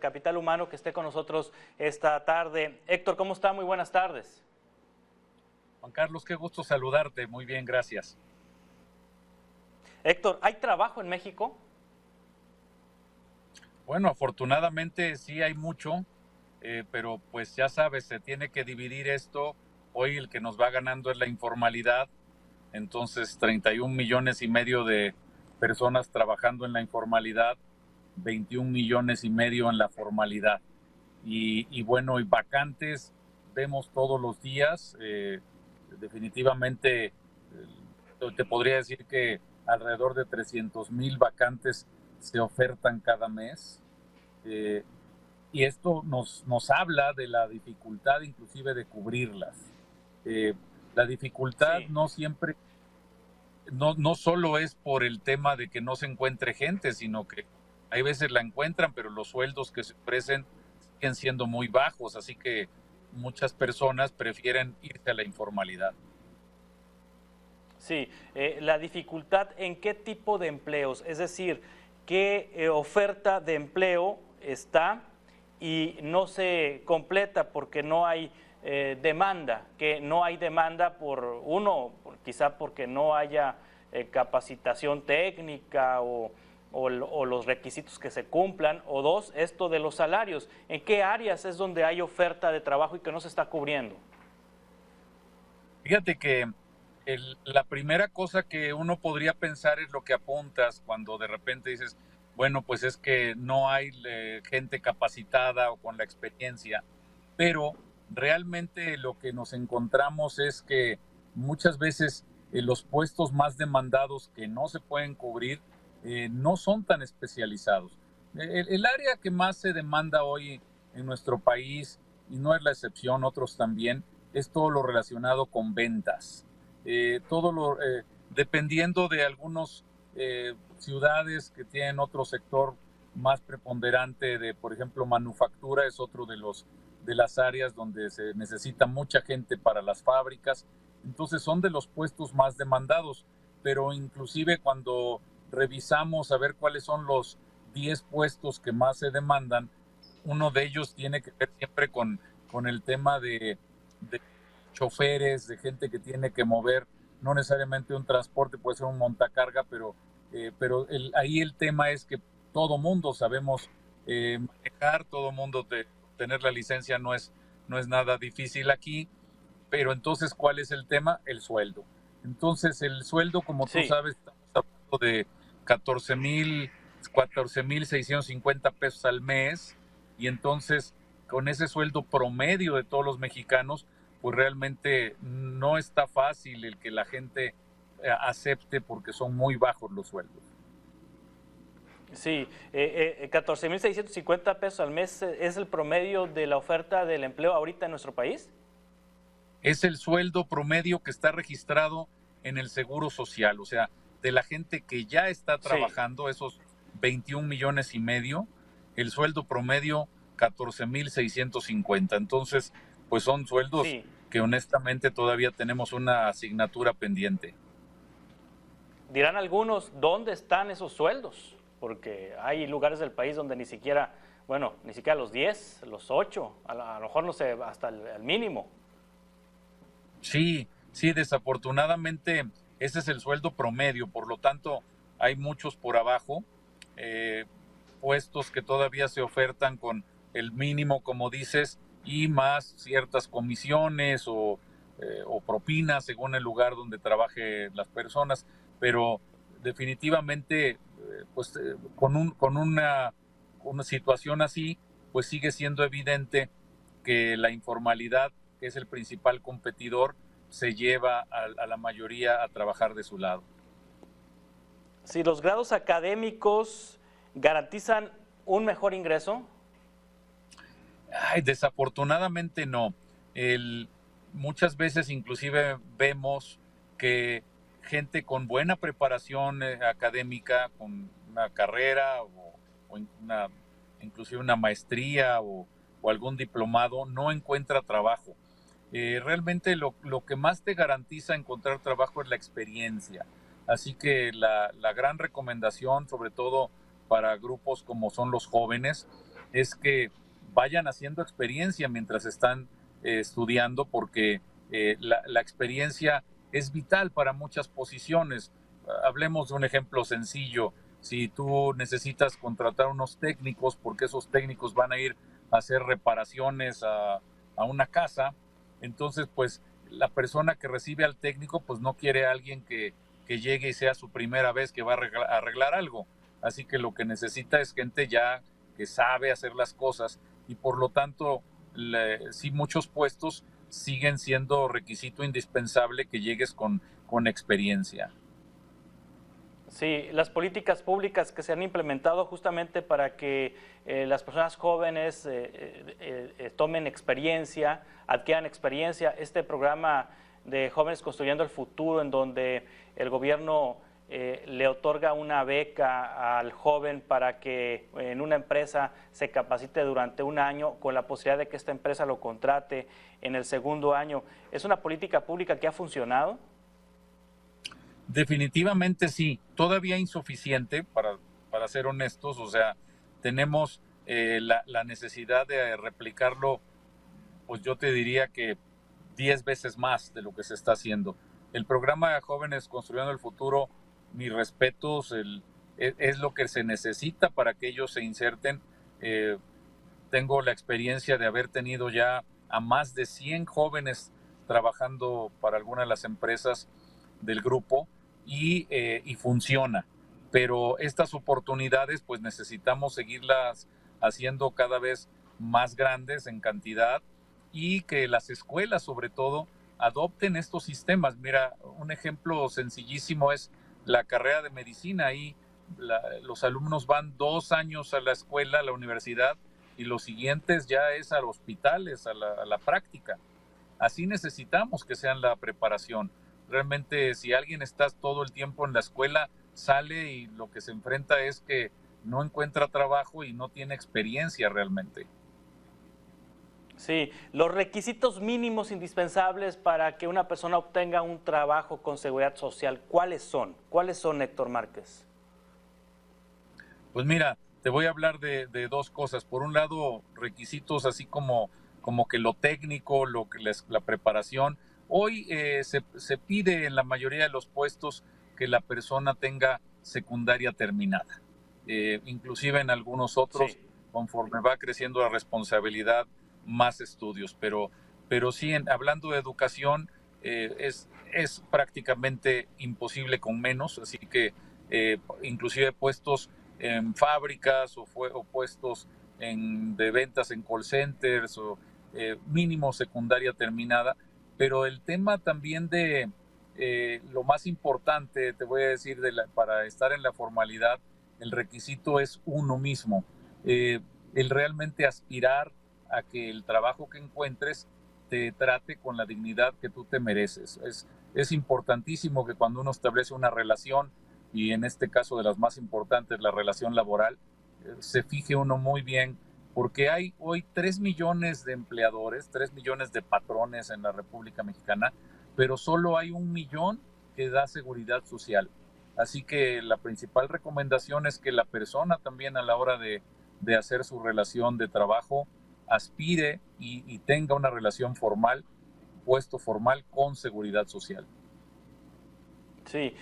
Capital Humano, que esté con nosotros esta tarde. Héctor, ¿cómo está? Muy buenas tardes. Juan Carlos, qué gusto saludarte. Muy bien, gracias. Héctor, ¿hay trabajo en México? Bueno, afortunadamente sí hay mucho, pero pues ya sabes, se tiene que dividir esto. Hoy el que nos va ganando es la informalidad. Entonces, 31 millones y medio de personas trabajando en la informalidad, 21 millones y medio en la formalidad. Y bueno, y vacantes vemos todos los días. Definitivamente, te podría decir que alrededor de 300,000 vacantes se ofertan cada mes. Eh, y esto nos habla de la dificultad inclusive de cubrirlas. Eh, la dificultad Sí. no siempre, no solo es por el tema de que no se encuentre gente, sino que hay veces la encuentran, pero los sueldos que se ofrecen siguen siendo muy bajos, así que muchas personas prefieren irse a la informalidad. Sí, la dificultad en qué tipo de empleos, es decir, qué oferta de empleo está y no se completa porque no hay demanda, que no hay demanda quizá porque no haya capacitación técnica o los requisitos que se cumplan, o dos, esto de los salarios, ¿en qué áreas es donde hay oferta de trabajo y que no se está cubriendo? Fíjate que la primera cosa que uno podría pensar es lo que apuntas cuando de repente dices, bueno, pues es que no hay gente capacitada o con la experiencia, pero realmente lo que nos encontramos es que muchas veces los puestos más demandados que no se pueden cubrir no son tan especializados. El área que más se demanda hoy en nuestro país, y no es la excepción, otros también, es todo lo relacionado con ventas. Dependiendo de algunas ciudades que tienen otro sector más preponderante de, por ejemplo, manufactura, es otro de las áreas donde se necesita mucha gente para las fábricas. Entonces son de los puestos más demandados, pero inclusive cuando revisamos a ver cuáles son los 10 puestos que más se demandan, uno de ellos tiene que ver siempre con el tema de choferes, de gente que tiene que mover, no necesariamente un transporte, puede ser un montacarga, pero ahí el tema es que todo mundo sabemos manejar, todo mundo tener la licencia no es nada difícil aquí, pero entonces, ¿cuál es el tema? El sueldo. Entonces, el sueldo, como tú Sí. sabes, estamos hablando de 14,650 pesos al mes, y entonces, con ese sueldo promedio de todos los mexicanos, pues realmente no está fácil el que la gente acepte porque son muy bajos los sueldos. Sí, 14,650 pesos al mes es el promedio de la oferta del empleo ahorita en nuestro país. Es el sueldo promedio que está registrado en el Seguro Social, o sea, de la gente que ya está Sí, trabajando, esos 21 millones y medio, el sueldo promedio 14,650. Entonces, pues son sueldos sí. que honestamente todavía tenemos una asignatura pendiente. Dirán algunos, ¿dónde están esos sueldos? Porque hay lugares del país donde ni siquiera, bueno, ni siquiera los 10, los 8, a lo mejor no sé, hasta el mínimo. Sí, sí, desafortunadamente ese es el sueldo promedio, por lo tanto hay muchos por abajo, eh, puestos que todavía se ofertan con el mínimo, como dices, y más ciertas comisiones o propinas según el lugar donde trabaje las personas, pero definitivamente, con una situación así, pues sigue siendo evidente que la informalidad, que es el principal competidor, se lleva a la mayoría a trabajar de su lado. Si los grados académicos garantizan un mejor ingreso. Ay, desafortunadamente no. El, Muchas veces inclusive vemos que gente con buena preparación académica, con una carrera inclusive una maestría o algún diplomado, no encuentra trabajo. Realmente lo que más te garantiza encontrar trabajo es la experiencia. Así que la gran recomendación, sobre todo para grupos como son los jóvenes, es que vayan haciendo experiencia mientras están estudiando, porque la experiencia es vital para muchas posiciones. Hablemos de un ejemplo sencillo. Si tú necesitas contratar unos técnicos, porque esos técnicos van a ir a hacer reparaciones a una casa, entonces pues la persona que recibe al técnico pues no quiere a alguien que llegue y sea su primera vez que va a arreglar algo. Así que lo que necesita es gente ya que sabe hacer las cosas, y por lo tanto sí, muchos puestos siguen siendo requisito indispensable que llegues con experiencia. Sí, las políticas públicas que se han implementado justamente para que las personas jóvenes tomen experiencia, adquieran experiencia. Este programa de Jóvenes Construyendo el Futuro, en donde el gobierno le otorga una beca al joven para que en una empresa se capacite durante un año, con la posibilidad de que esta empresa lo contrate en el segundo año. ¿Es una política pública que ha funcionado? Definitivamente sí, todavía insuficiente, para ser honestos. O sea, tenemos la necesidad de replicarlo, pues yo te diría que 10 veces más de lo que se está haciendo. El programa de Jóvenes Construyendo el Futuro, mis respetos, es lo que se necesita para que ellos se inserten. Tengo la experiencia de haber tenido ya a más de 100 jóvenes trabajando para alguna de las empresas del grupo, y funciona. Pero estas oportunidades pues necesitamos seguirlas haciendo cada vez más grandes en cantidad, y que las escuelas sobre todo adopten estos sistemas. Mira, un ejemplo sencillísimo es la carrera de medicina. Ahí los alumnos van 2 años a la escuela, a la universidad, y los siguientes ya es a los hospitales, a la práctica. Así necesitamos que sean la preparación. Realmente, si alguien está todo el tiempo en la escuela, sale y lo que se enfrenta es que no encuentra trabajo y no tiene experiencia realmente. Sí, los requisitos mínimos indispensables para que una persona obtenga un trabajo con seguridad social, ¿cuáles son? ¿Cuáles son, Héctor Márquez? Pues mira, te voy a hablar de 2 cosas. Por un lado, requisitos así como que lo técnico, la preparación. Hoy se pide en la mayoría de los puestos que la persona tenga secundaria terminada. Inclusive en algunos otros, Sí. conforme va creciendo la responsabilidad, más estudios. Pero sí, hablando de educación, es prácticamente imposible con menos. Así que inclusive puestos en fábricas o puestos de ventas en call centers, o mínimo secundaria terminada. Pero el tema también de lo más importante, te voy a decir, para estar en la formalidad, el requisito es uno mismo. El realmente aspirar a que el trabajo que encuentres te trate con la dignidad que tú te mereces. Es importantísimo que cuando uno establece una relación, y en este caso de las más importantes, la relación laboral, se fije uno muy bien, porque hay hoy 3 millones de empleadores, 3 millones de patrones en la República Mexicana, pero solo hay 1 millón que da seguridad social. Así que la principal recomendación es que la persona también, a la hora de hacer su relación de trabajo, aspire y tenga una relación formal, puesto formal con seguridad social. Sí,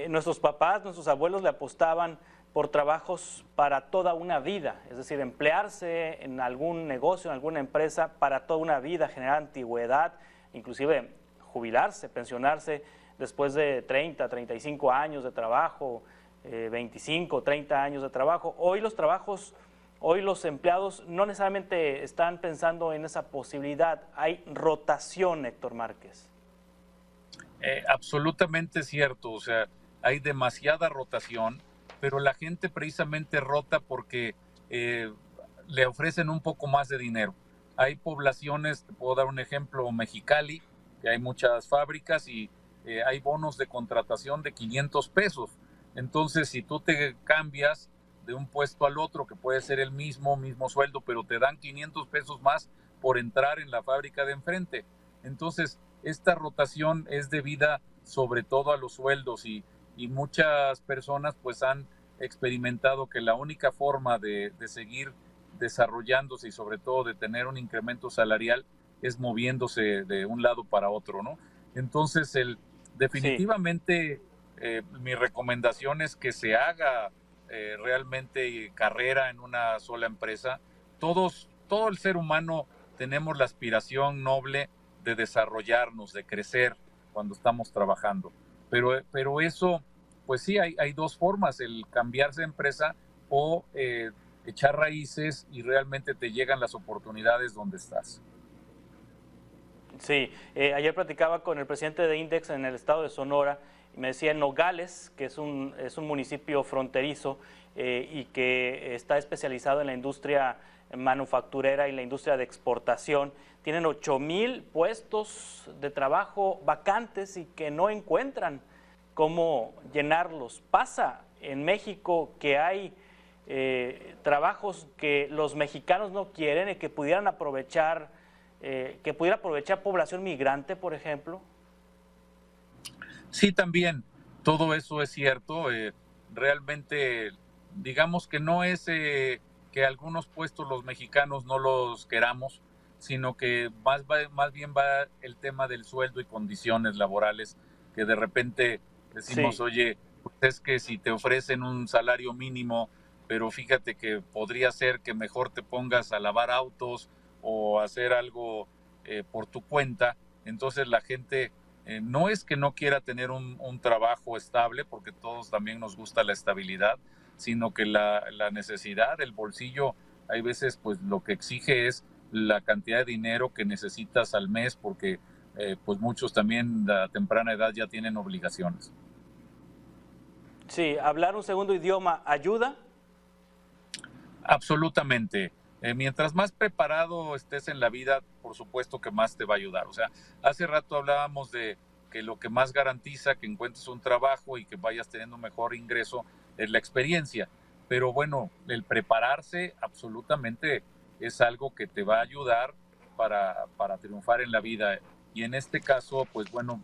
nuestros papás, nuestros abuelos le apostaban por trabajos para toda una vida, es decir, emplearse en algún negocio, en alguna empresa para toda una vida, generar antigüedad, inclusive jubilarse, pensionarse después de 30, 35 años de trabajo, 25, 30 años de trabajo. Hoy los empleados no necesariamente están pensando en esa posibilidad. Hay rotación, Héctor Márquez. Absolutamente cierto. O sea, hay demasiada rotación, pero la gente precisamente rota porque le ofrecen un poco más de dinero. Hay poblaciones, te puedo dar un ejemplo, Mexicali, que hay muchas fábricas y hay bonos de contratación de 500 pesos. Entonces, si tú te cambias de un puesto al otro, que puede ser el mismo sueldo, pero te dan 500 pesos más por entrar en la fábrica de enfrente. Entonces, esta rotación es debida sobre todo a los sueldos, y muchas personas pues han experimentado que la única forma de seguir desarrollándose y sobre todo de tener un incremento salarial es moviéndose de un lado para otro, ¿no? Entonces, Sí, definitivamente mi recomendación es que se haga realmente carrera en una sola empresa. Todo el ser humano tenemos la aspiración noble de desarrollarnos, de crecer cuando estamos trabajando. Pero eso, pues sí, hay dos formas, el cambiarse de empresa o echar raíces y realmente te llegan las oportunidades donde estás. sí. Ayer platicaba con el presidente de Index en el estado de Sonora y me decía en Nogales, que es un municipio fronterizo y que está especializado en la industria manufacturera y la industria de exportación. Tienen 8,000 puestos de trabajo vacantes y que no encuentran cómo llenarlos. Pasa en México que hay trabajos que los mexicanos no quieren y que pudiera aprovechar población migrante, por ejemplo. Sí, también, todo eso es cierto. Realmente, digamos que no es que algunos puestos los mexicanos no los queramos, sino que más bien va el tema del sueldo y condiciones laborales, que de repente decimos, Sí, oye, pues es que si te ofrecen un salario mínimo, pero fíjate que podría ser que mejor te pongas a lavar autos o hacer algo por tu cuenta, entonces la gente no es que no quiera tener un trabajo estable, porque todos también nos gusta la estabilidad, sino que la necesidad, el bolsillo, hay veces pues lo que exige es la cantidad de dinero que necesitas al mes, porque pues muchos también a temprana edad ya tienen obligaciones. sí, hablar un segundo idioma ayuda. Absolutamente. Mientras más preparado estés en la vida, por supuesto que más te va a ayudar. O sea, hace rato hablábamos de que lo que más garantiza que encuentres un trabajo y que vayas teniendo un mejor ingreso es la experiencia. Pero bueno, el prepararse absolutamente es algo que te va a ayudar para triunfar en la vida. Y en este caso, pues bueno,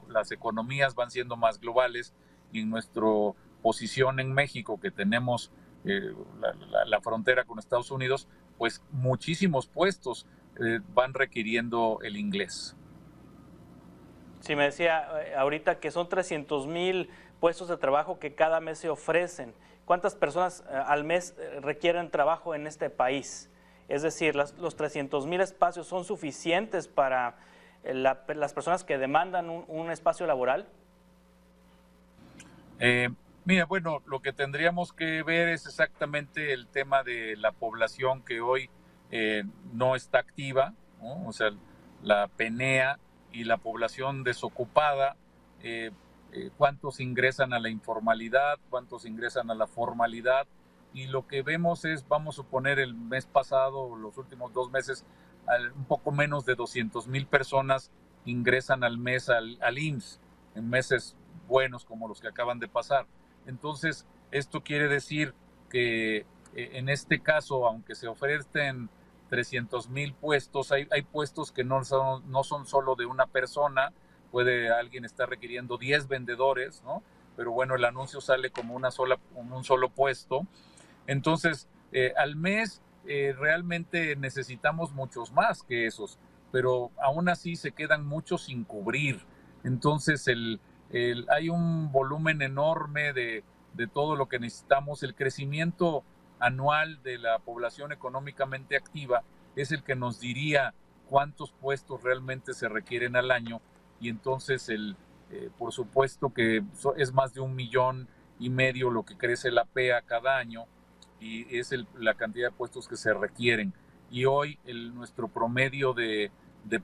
las economías van siendo más globales y en nuestra posición en México, que tenemos la frontera con Estados Unidos, pues muchísimos puestos van requiriendo el inglés. Sí, me decía ahorita que son 300,000 puestos de trabajo que cada mes se ofrecen. ¿Cuántas personas al mes requieren trabajo en este país? Es decir, los 300,000 espacios son suficientes para las personas que demandan un espacio laboral. Eh, Mira, bueno, lo que tendríamos que ver es exactamente el tema de la población que hoy no está activa, ¿no? O sea, la PENEA y la población desocupada, eh, cuántos ingresan a la informalidad, cuántos ingresan a la formalidad, y lo que vemos es, vamos a suponer el mes pasado, los últimos 2 meses, un poco menos de 200,000 personas ingresan al mes al IMSS, en meses buenos como los que acaban de pasar. Entonces, esto quiere decir que en este caso, aunque se ofrecen 300,000 puestos, hay puestos que no son solo de una persona, puede alguien estar requiriendo 10 vendedores, ¿no? Pero bueno, el anuncio sale como un solo puesto. Entonces, al mes realmente necesitamos muchos más que esos, pero aún así se quedan muchos sin cubrir. Entonces, hay un volumen enorme de todo lo que necesitamos. El crecimiento anual de la población económicamente activa es el que nos diría cuántos puestos realmente se requieren al año, y entonces por supuesto que es más de 1,5 millones lo que crece la PEA cada año, y es la cantidad de puestos que se requieren. Y hoy nuestro promedio de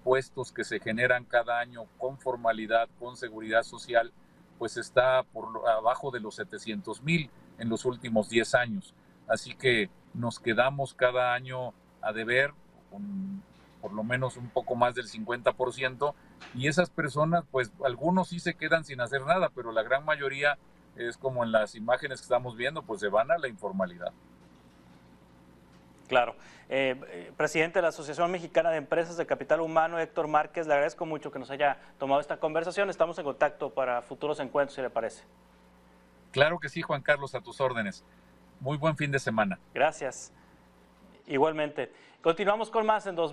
puestos que se generan cada año con formalidad, con seguridad social, pues está por abajo de los 700,000 en los últimos 10 años. Así que nos quedamos cada año a deber con por lo menos un poco más del 50%, y esas personas, pues algunos sí se quedan sin hacer nada, pero la gran mayoría es como en las imágenes que estamos viendo, pues se van a la informalidad. Claro. Presidente de la Asociación Mexicana de Empresas de Capital Humano, Héctor Márquez, le agradezco mucho que nos haya tomado esta conversación. Estamos en contacto para futuros encuentros, si le parece. Claro que sí, Juan Carlos, a tus órdenes. Muy buen fin de semana. Gracias. Igualmente. Continuamos con más en 2